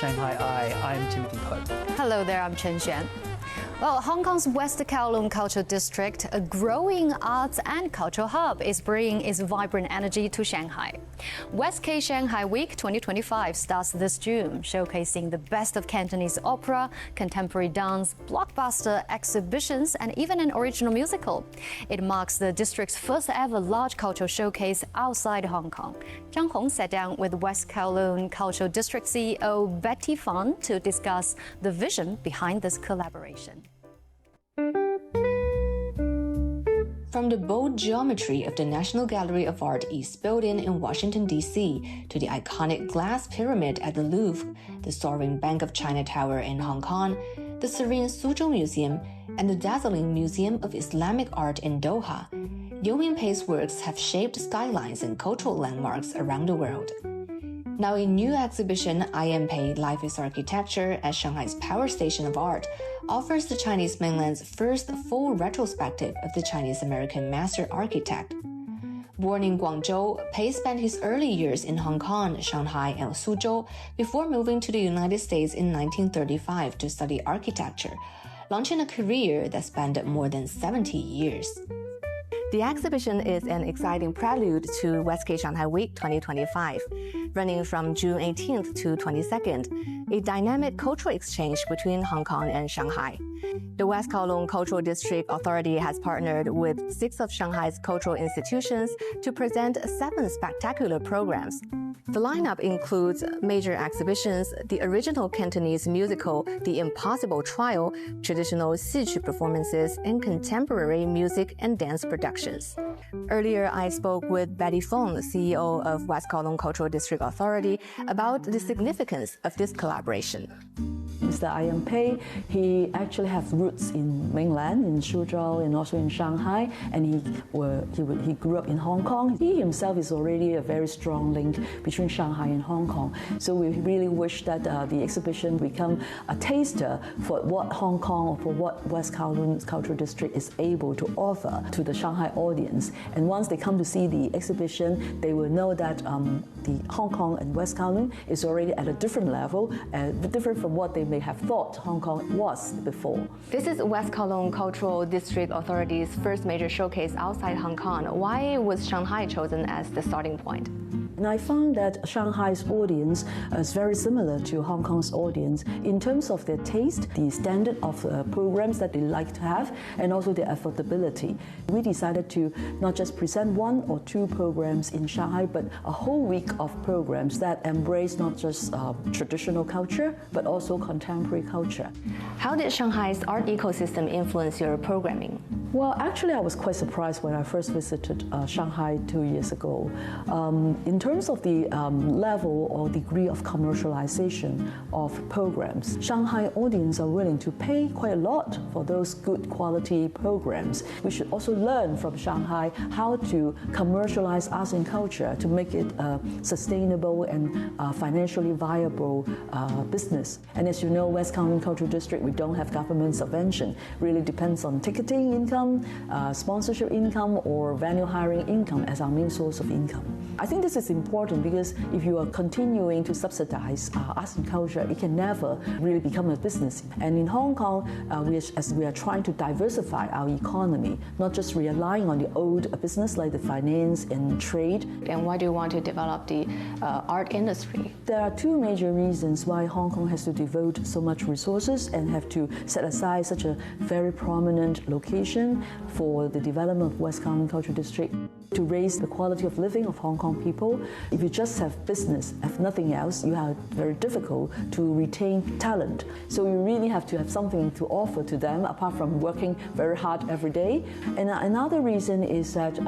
Shanghai Eye. I'm Timothy Pope. Hello there, I'm Chen Xuan. Well, Hong Kong's West Kowloon Cultural District, a growing arts and cultural hub, is bringing its vibrant energy to Shanghai. WestK Shanghai Week 2025 starts this June, showcasing the best of Cantonese opera, contemporary dance, blockbuster exhibitions, and even an original musical. It marks the district's first ever large cultural showcase outside Hong Kong. Zhang Hong sat down with West Kowloon Cultural District CEO Betty Fan to discuss the vision behind this collaboration. From the bold geometry of the National Gallery of Art East Building in Washington, D.C., to the iconic glass pyramid at the Louvre, the soaring Bank of China Tower in Hong Kong, the serene Suzhou Museum, and the dazzling Museum of Islamic Art in Doha, Liu Minpei's works have shaped skylines and cultural landmarks around the world. Now, a new exhibition, I Am Pei Life is Architecture at Shanghai's Power Station of Art, offers the Chinese mainland's first full retrospective of the Chinese-American master architect. Born in Guangzhou, Pei spent his early years in Hong Kong, Shanghai, and Suzhou before moving to the United States in 1935 to study architecture, launching a career that spanned more than 70 years. The exhibition is an exciting prelude to WestK Shanghai Week 2025, running from June 18th to 22nd, a dynamic cultural exchange between Hong Kong and Shanghai. The West Kowloon Cultural District Authority has partnered with 6 of Shanghai's cultural institutions to present 7 spectacular programs. The lineup includes major exhibitions, the original Cantonese musical The Impossible Trial, traditional Siqu performances, and contemporary music and dance productions. Earlier, I spoke with Betty Fan, CEO of West Kowloon Cultural District Authority, about the significance of this collaboration. Mr. I Am Pei, he actually has roots in mainland, in Suzhou and also in Shanghai, and he grew up in Hong Kong. He himself is already a very strong link between Shanghai and Hong Kong. So we really wish that the exhibition become a taster for what Hong Kong or for what West Kowloon Cultural District is able to offer to the Shanghai audience. And once they come to see the exhibition, they will know that the Hong Kong and West Kowloon is already at a different level, different from what they may have thought Hong Kong was before. This is West Kowloon Cultural District Authority's first major showcase outside Hong Kong. Why was Shanghai chosen as the starting point? And I found that Shanghai's audience is very similar to Hong Kong's audience in terms of their taste, the standard of programs that they like to have, and also their affordability. We decided to not just present 1 or 2 programs in Shanghai, but a whole week of programs that embrace not just traditional culture, but also contemporary culture. How did Shanghai's art ecosystem influence your programming? Well, actually, I was quite surprised when I first visited Shanghai 2 years ago. In terms of the level or degree of commercialization of programs, Shanghai audience are willing to pay quite a lot for those good quality programs. We should also learn from Shanghai how to commercialize arts and culture to make it a sustainable and financially viable business. And as you know, West Kowloon Cultural District, we don't have government subvention. Really depends on ticketing income, sponsorship income, or venue hiring income as our main source of income. I think this is important because if you are continuing to subsidize arts and culture, it can never really become a business. And in Hong Kong, as we are trying to diversify our economy, not just relying on the old business like the finance and trade. And why do you want to develop the art industry? There are 2 major reasons why Hong Kong has to devote so much resources and have to set aside such a very prominent location for the development of West Kowloon Cultural District. To raise the quality of living of Hong Kong people, if you just have business, have nothing else, you are very difficult to retain talent. So you really have to have something to offer to them apart from working very hard every day. And another reason is that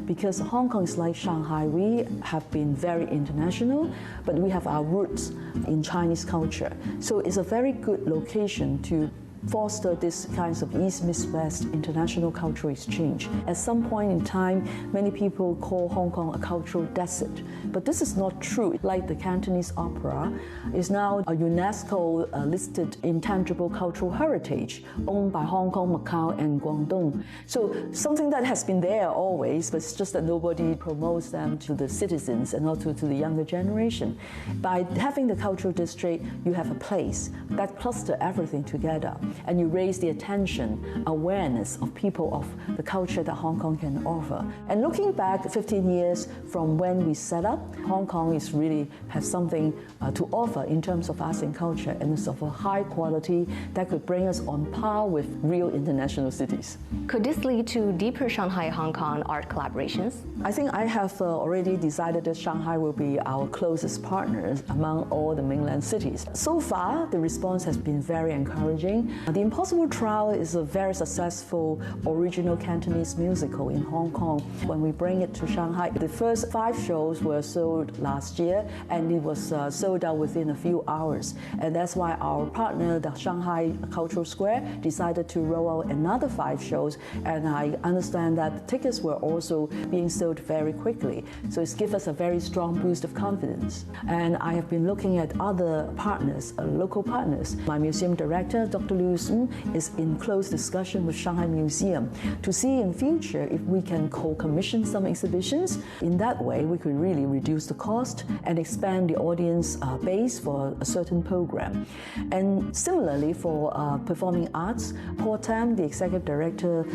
because Hong Kong is like Shanghai, we have been very international, but we have our roots in Chinese culture. So it's a very good location to foster this kinds of East-West international cultural exchange. At some point in time, many people call Hong Kong a cultural desert, but this is not true. Like the Cantonese opera is now a UNESCO listed intangible cultural heritage owned by Hong Kong, Macau, and Guangdong. So something that has been there always, but it's just that nobody promotes them to the citizens and also to the younger generation. By having the cultural district, you have a place that cluster everything together, and you raise the attention, awareness of people of the culture that Hong Kong can offer. And looking back 15 years from when we set up, Hong Kong is really has something to offer in terms of arts and culture, and it's of a high quality that could bring us on par with real international cities. Could this lead to deeper Shanghai-Hong Kong art collaborations? I think I have already decided that Shanghai will be our closest partners among all the mainland cities. So far, the response has been very encouraging. The Impossible Trial is a very successful original Cantonese musical in Hong Kong. When we bring it to Shanghai, the first 5 shows were sold last year, and it was sold out within a few hours. And that's why our partner, the Shanghai Cultural Square, decided to roll out another 5 shows, and I understand that the tickets were also being sold very quickly. So it's given us a very strong boost of confidence. And I have been looking at other partners, local partners. My museum director, Dr. Liu Sun, is in close discussion with Shanghai Museum to see in future if we can co-commission some exhibitions. In that way, we could really reduce the cost and expand the audience base for a certain program. And similarly for performing arts, Paul Tam, the executive director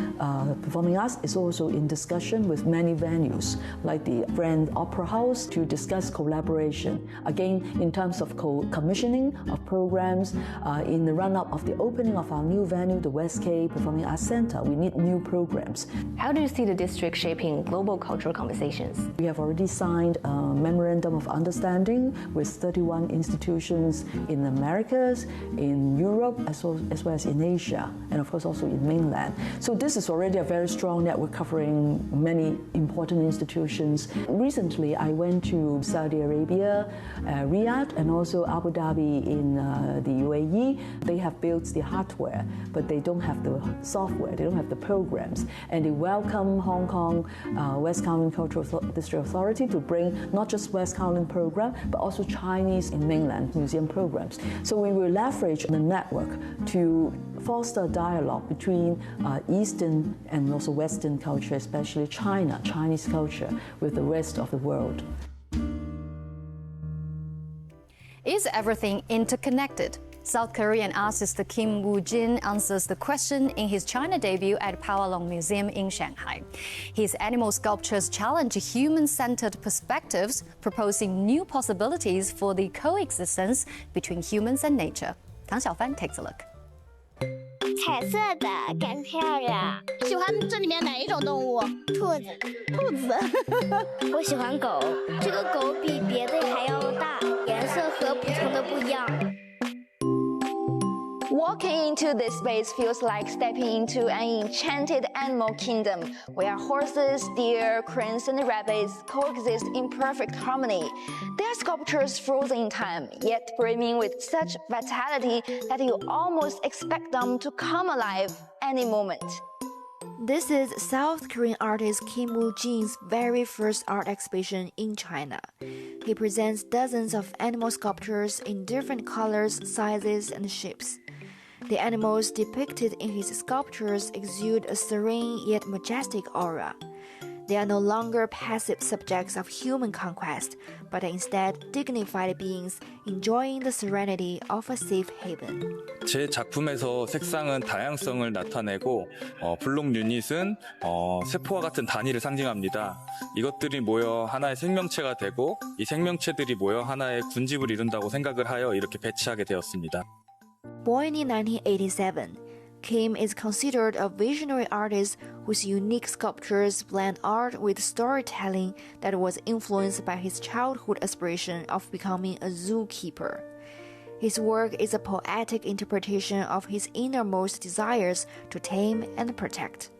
performing arts, is also in discussion with many venues like the Grand Opera House to discuss collaboration. Again, in terms of commissioning of programs, in the run-up of the opening of our new venue, the WestK Performing Arts Center, we need new programs. How do you see the district shaping global cultural conversations? We have already signed a memorandum of understanding with 31 institutions in the Americas, in Europe, as well as in Asia, and of course also in mainland. So this is already a very strong network covering many important institutions. Recently, I went to Saudi Arabia, Riyadh, and also Abu Dhabi in the UAE. They have built the hardware, but they don't have the software, they don't have the programs. And they welcome Hong Kong West Kowloon Cultural District Authority to bring not just West Kowloon program, but also Chinese and mainland museum programs. So we will leverage the network to foster dialogue between Eastern and also Western culture, especially Chinese culture, with the rest of the world. Is everything interconnected? South Korean artist Kim Woo-jin answers the question in his China debut at Kowloon Museum in Shanghai. His animal sculptures challenge human-centered perspectives, proposing new possibilities for the coexistence between humans and nature. Tang Xiaofan takes a look. 彩色的更漂亮。喜欢这里面哪一种动物？兔子。兔子。我喜欢狗，这个狗比别的还要大，颜色和普通的不一样。 Walking into this space feels like stepping into an enchanted animal kingdom where horses, deer, cranes, and rabbits coexist in perfect harmony. They are sculptures frozen in time, yet brimming with such vitality that you almost expect them to come alive any moment. This is South Korean artist Kim Woo-jin's very first art exhibition in China. He presents dozens of animal sculptures in different colors, sizes, and shapes. The animals depicted in his sculptures exude a serene yet majestic aura. They are no longer passive subjects of human conquest, but instead dignified beings enjoying the serenity of a safe haven. 제 작품에서 색상은 다양성을 나타내고 블록 유닛은 세포와 같은 단위를 상징합니다. 이것들이 모여 하나의 생명체가 되고 이 생명체들이 모여 하나의 군집을 이룬다고 생각을 하여 이렇게 배치하게 되었습니다. Born in 1987, Kim is considered a visionary artist whose unique sculptures blend art with storytelling that was influenced by his childhood aspiration of becoming a zookeeper. His work is a poetic interpretation of his innermost desires to tame and protect.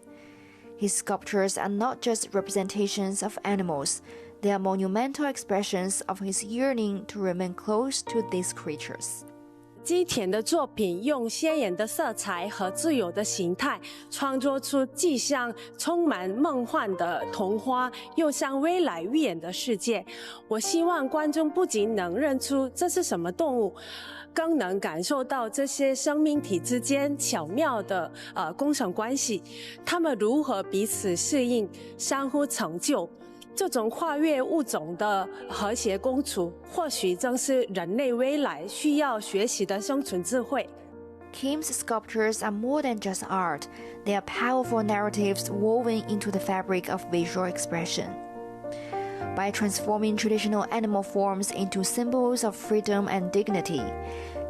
His sculptures are not just representations of animals, they are monumental expressions of his yearning to remain close to these creatures. 基田的作品用鲜艳的色彩和自由的形态，创作出既像充满梦幻的童话，又像未来预言的世界。我希望观众不仅能认出这是什么动物，更能感受到这些生命体之间巧妙的共生关系，它们如何彼此适应、相互成就。这种跨越物种的和谐共处，或许正是人类未来需要学习的生存智慧。Kim's sculptures are more than just art. They are powerful narratives woven into the fabric of visual expression. By transforming traditional animal forms into symbols of freedom and dignity,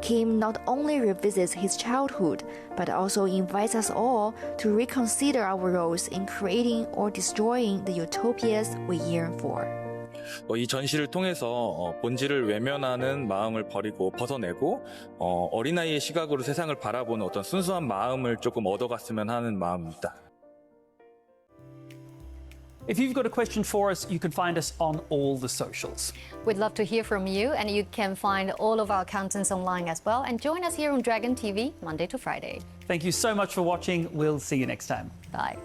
Kim not only revisits his childhood, but also invites us all to reconsider our roles in creating or destroying the utopias we yearn for. 이 전시를 통해서 본질을 외면하는 마음을 버리고 벗어내고 어린아이의 시각으로 세상을 바라보는 어떤 순수한 마음을 조금 얻어갔으면 하는 마음입니다. If you've got a question for us, you can find us on all the socials. We'd love to hear from you, and you can find all of our contents online as well. And join us here on Dragon TV, Monday to Friday. Thank you so much for watching. We'll see you next time. Bye.